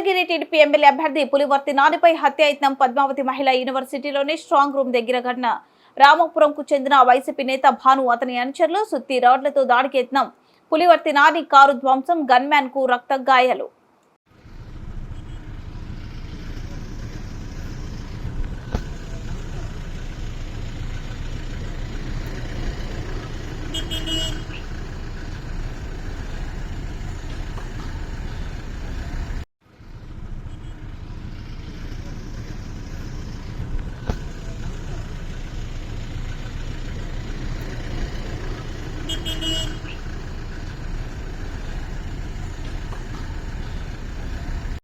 Mangalagiri TDP MLA అభ్యర్థి పులివర్తి నానిపై హత్యాయత్నం పద్మావతి మహిళా యూనివర్సిటీలోని స్ట్రాంగ్ రూమ్ దగ్గర ఘటన. రామపురంకు చెందిన వైసీపీ నేత భాను అతని అనుచరులు సుత్తి రాడ్లతో దాడికి యత్నం. పులివర్తి నాని కారు ధ్వంసం, గన్ మ్యాన్ కు రక్త గాయాలు.